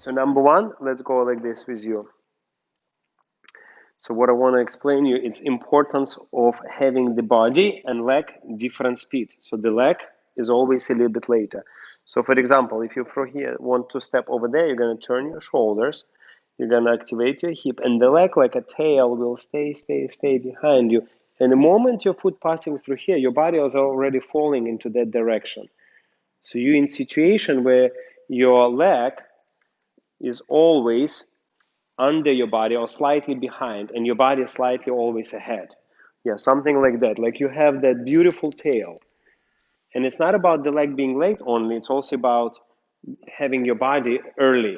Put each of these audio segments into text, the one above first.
So number one, let's go like this with you. So what I want to explain you, it's importance of having the body and leg different speed. So the leg is always a little bit later. So for example, if you from here want to step over there, you're going to turn your shoulders, you're going to activate your hip, and the leg like a tail will stay behind you. And the moment your foot passing through here, your body is already falling into that direction. So you're in situation where your leg is always under your body or slightly behind, and your body is slightly always ahead. Yeah, something like that. Like you have that beautiful tail. And it's not about the leg being late only, it's also about having your body early.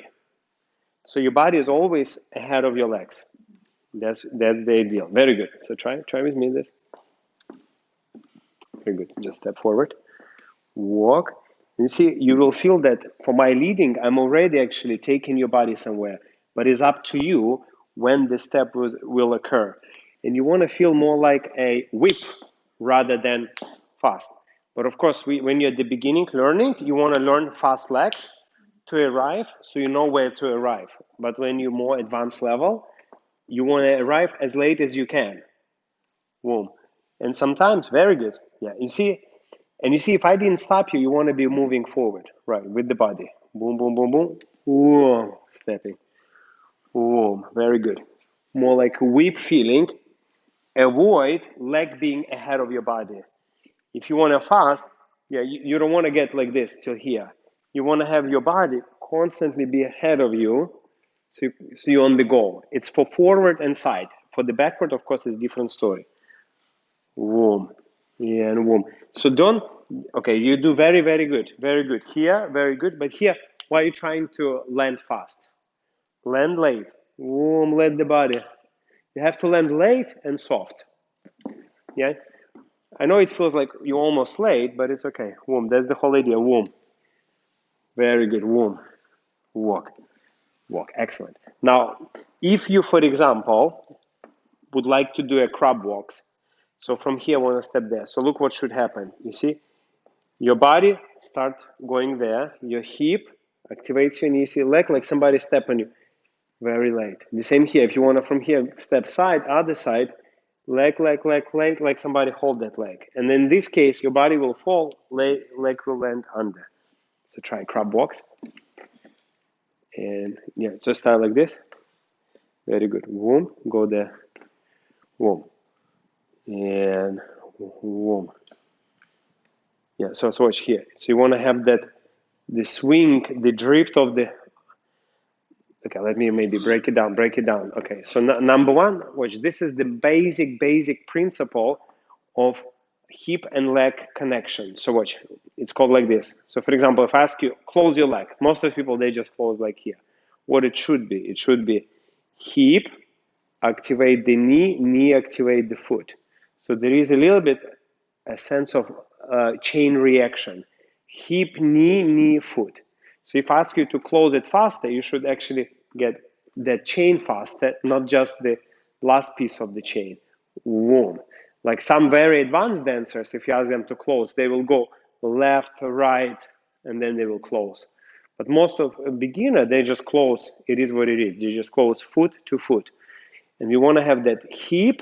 So your body is always ahead of your legs. That's the ideal. Very good. So try with me this. Very good. Just step forward. Walk. You see, you will feel that for my leading, I'm already actually taking your body somewhere. But it's up to you when the step will occur. And you want to feel more like a whip rather than fast. But of course, when you're at the beginning learning, you want to learn fast legs to arrive so you know where to arrive. But when you're more advanced level, you want to arrive as late as you can. Boom. And sometimes, very good. Yeah, you see, if I didn't stop you, you want to be moving forward, right, with the body. Boom, boom, boom, boom. Whoa, stepping. Boom, very good. More like a whip feeling. Avoid leg being ahead of your body. If you want to fast, yeah, you don't want to get like this till here. You want to have your body constantly be ahead of you, so you're on the goal. It's for forward and side. For the backward, of course, it's different story. Boom. Yeah, and boom. So don't, okay, you do very, very good. Very good. Here, very good. But here, why are you trying to land fast? Land late. Boom, let the body. You have to land late and soft. Yeah? I know it feels like you're almost late, but it's okay. Boom, that's the whole idea. Boom. Very good. Boom. Walk. Walk. Excellent. Now, if you, for example, would like to do a crab walks, so from here, I want to step there. So look what should happen. You see, your body start going there. Your hip activates your knee. You see leg like somebody step on you. Very late. The same here. If you want to from here step side, other side, leg, like somebody hold that leg. And in this case, your body will fall, leg will land under. So try crab walks. And yeah, so start like this. Very good. Boom. Go there. Boom. And boom. Yeah, so watch here. So you want to have that, the swing, the drift of the, okay, let me maybe break it down. Okay, so number one, watch, this is the basic principle of hip and leg connection. So watch, it's called like this. So for example, if I ask you, close your leg. Most of the people, they just close like here. What it should be hip, activate the knee activate the foot. So there is a little bit a sense of chain reaction. Hip, knee, foot. So if I ask you to close it faster, you should actually get that chain faster, not just the last piece of the chain. Boom. Like some very advanced dancers, if you ask them to close, they will go left, right, and then they will close. But most of a beginner, they just close. It is what it is. You just close foot to foot. And you want to have that hip.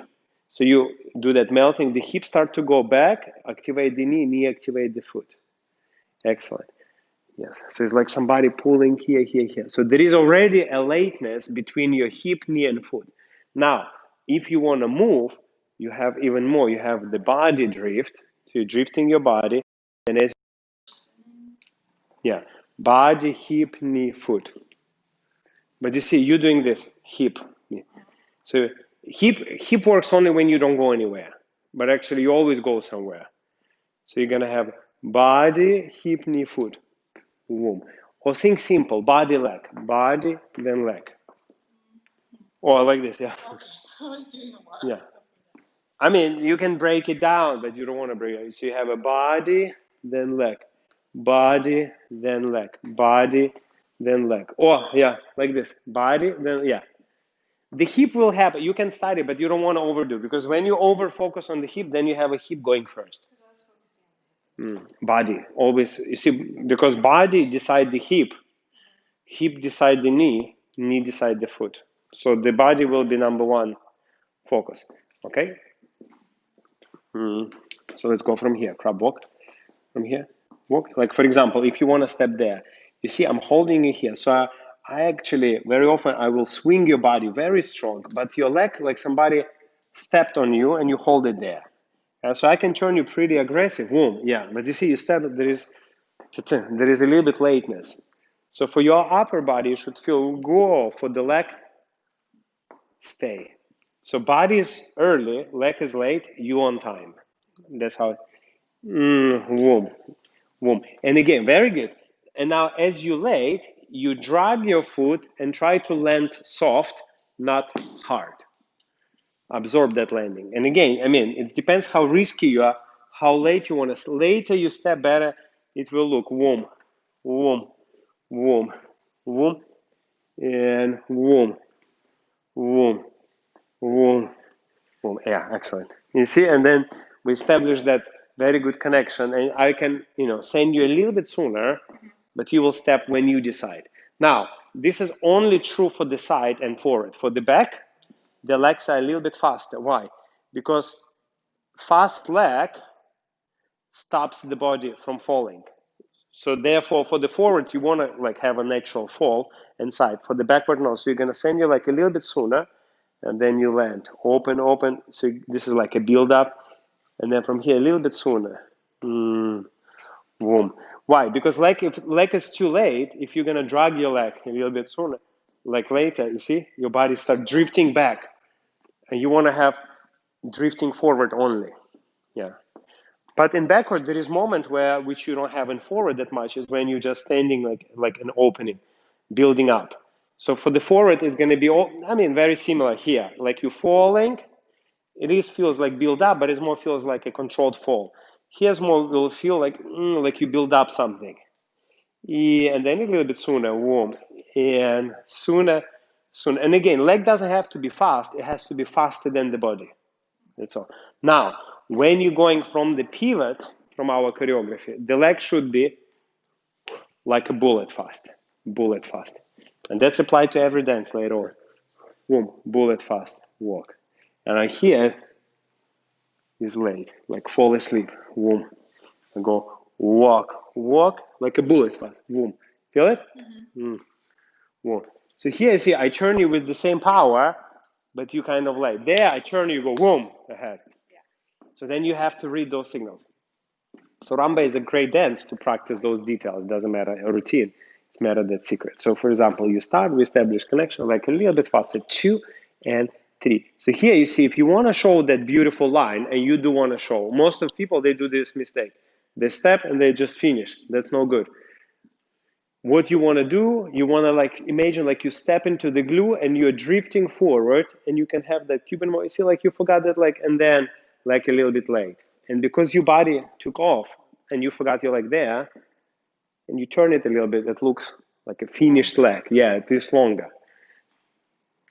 So you do that melting. The hip start to go back, activate the knee activate the foot. Excellent. Yes. So it's like somebody pulling here. So there is already a lateness between your hip, knee, and foot. Now, if you want to move, you have even more. You have the body drift. So you're drifting your body. And as body, hip, knee, foot. But you see, you're doing this hip. So hip works only when you don't go anywhere. But actually, you always go somewhere. So you're going to have body, hip, knee, foot. Boom. Or think simple, body, leg. Body, then leg. Or like this, yeah. Okay. I was doing a lot. Yeah. I mean, you can break it down, but you don't want to break it. So you have a body, then leg. Body, then leg. Body, then leg. Or, yeah, like this. Body, then, yeah. The hip will happen. You can study, but you don't want to overdo. Because when you over-focus on the hip, then you have a hip going first. Body, always. You see, because body decide the hip. hip decide the knee decide the foot. So the body will be number one focus. Okay? So let's go from here. Crab walk. From here. Walk. Like, for example, if you want to step there, you see I'm holding you here. So I actually, very often, I will swing your body very strong, but your leg, like somebody stepped on you and you hold it there. So I can turn you pretty aggressive. Boom. Yeah. But you see, you step, there is a little bit lateness. So for your upper body, you should feel go. For the leg, stay. So body is early, leg is late, you on time. That's how. Boom, boom. And again, very good. And now, as you late, you drag your foot and try to land soft, not hard. Absorb that landing. And again, I mean, it depends how risky you are, how late you want to. Later you step better, it will look warm, warm, warm, warm, and warm, warm, warm, warm. Yeah, excellent. You see, and then we establish that very good connection, and I can, send you a little bit sooner, but you will step when you decide. Now, this is only true for the side and forward. For the back, the legs are a little bit faster. Why? Because fast leg stops the body from falling. So therefore, for the forward, you want to like have a natural fall inside. For the backward, no. So you're gonna send you like a little bit sooner, and then you land. Open, open. So this is like a build up, and then from here a little bit sooner. Boom. Why? Because like if leg is too late, if you're gonna drag your leg a little bit sooner, like later, you see your body start drifting back, and you want to have drifting forward only. Yeah. But in backward, there is moment where which you don't have in forward that much is when you're just standing like an opening, building up. So for the forward, it's going to be very similar here. Like you're falling, it feels like build up, but it more feels like a controlled fall. Here's more will feel like you build up something. Yeah, and then a little bit sooner, warm, and sooner. And again, leg doesn't have to be fast; it has to be faster than the body. That's all. Now, when you're going from the pivot from our choreography, the leg should be like a bullet fast, and that's applied to every dance later on. Boom, bullet fast, walk, and here is late, like fall asleep. Boom, and go walk like a bullet fast. Boom, feel it? Boom. So here, see, I turn you with the same power, but you kind of late. There, I turn you, go boom ahead. So then you have to read those signals. So Rumba is a great dance to practice those details. It doesn't matter a routine. It's matter that secret. So for example, you start, we establish connection like a little bit faster, 2 and 3. So here you see, if you want to show that beautiful line, and you do want to show, most of people, they do this mistake. They step and they just finish. That's no good. What you want to do, you want to like imagine like you step into the glue and you're drifting forward, and you can have that Cuban motion. You see, like you forgot that, like, and then like a little bit late. And because your body took off and you forgot you're like there, and you turn it a little bit, it looks like a finished leg. Yeah, it is longer.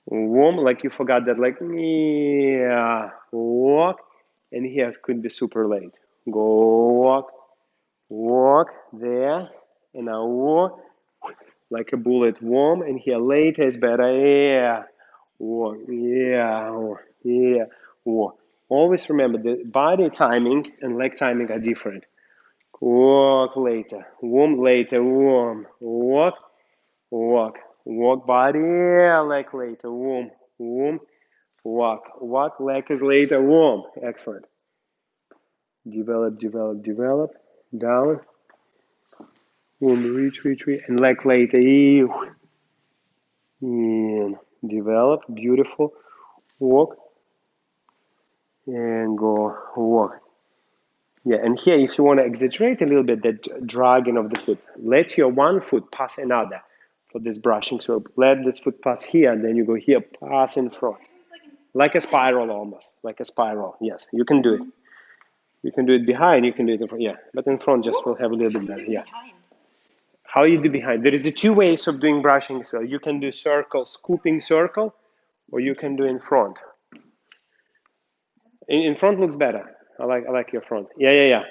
Warm, like you forgot that, like, yeah, walk, and here it could be super late. Go walk there, and now walk, like a bullet, warm, and here later is better, yeah, walk, yeah, yeah, walk. Always remember the body timing and leg timing are different. Walk later, warm later, warm, walk, walk body, leg later, warm, walk, leg is later, warm. Excellent. Develop, down, warm, reach, and leg later, in, develop, beautiful, walk, and go, walk. Yeah, and here, if you want to exaggerate a little bit that dragging of the foot, let your one foot pass another for this brushing. So let this foot pass here, and then you go here, pass in front. Like a spiral almost, like a spiral. Yes, you can do it. You can do it behind, you can do it in front. Yeah, but in front just will have a little bit better. Yeah. How you do behind? There is the two ways of doing brushing as well. You can do circle, scooping circle, or you can do in front. In front looks better. I like your front. Yeah,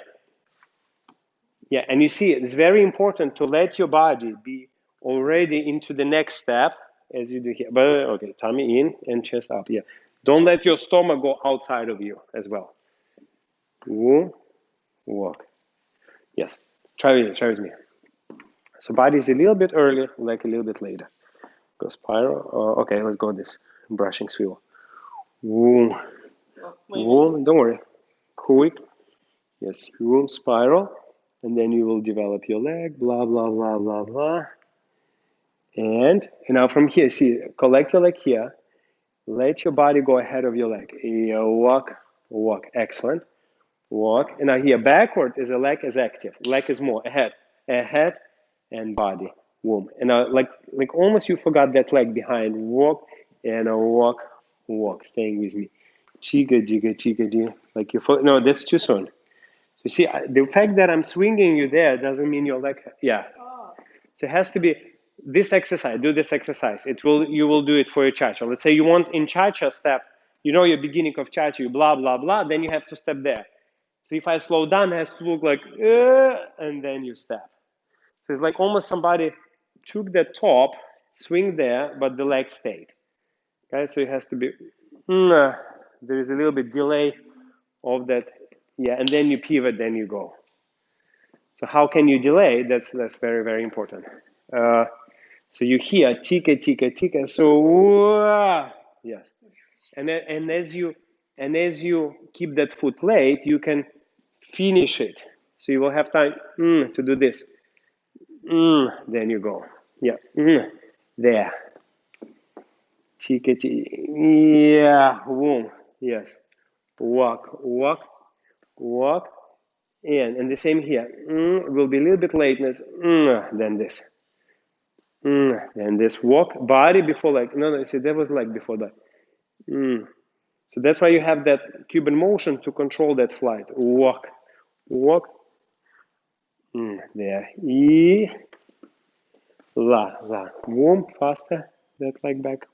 and you see, it's very important to let your body be already into the next step as you do here. But okay, tummy in and chest up. Yeah. Don't let your stomach go outside of you as well. Woo, walk. Yes. Try with me. So body is a little bit early, leg a little bit later. Go spiral. Okay, let's go this brushing swivel. Woo, woo. Don't worry. Quick. Yes. Woo, spiral, and then you will develop your leg. Blah blah blah blah blah. And now from here, see, collect your leg here. Let your body go ahead of your leg. You walk, walk. Excellent. Walk. And now here, backward is a leg is active. Leg is more ahead, ahead, and body. Womb. And now, like almost you forgot that leg behind. Walk and a walk, walk. Staying with me. Chiga, jiga, chiga, jiga. Like you. No, that's too soon. So you see, the fact that I'm swinging you there doesn't mean your leg. Yeah. So it has to be this exercise. Do this exercise. You will do it for your cha-cha. Let's say you want in cha-cha step. You know your beginning of cha-cha. You blah blah blah. Then you have to step there. So if I slow down, it has to look like, and then you step. So it's like almost somebody took the top, swing there, but the leg stayed. Okay, so it has to be, there is a little bit delay of that. Yeah, and then you pivot, then you go. So how can you delay? That's very, very important. So you hear tika, tika, tika. So, yes. And as you keep that foot late, you can finish it. So you will have time to do this. Then you go. Yeah. There. Tika, tika. Yeah. Boom. Yes. Walk, walk, walk. And the same here. Will be a little bit lateness. Then this. And this walk, body before leg. No, see, that was leg before that. So that's why you have that Cuban motion to control that flight. Walk, walk. There. La, la. Warm, faster. That leg back.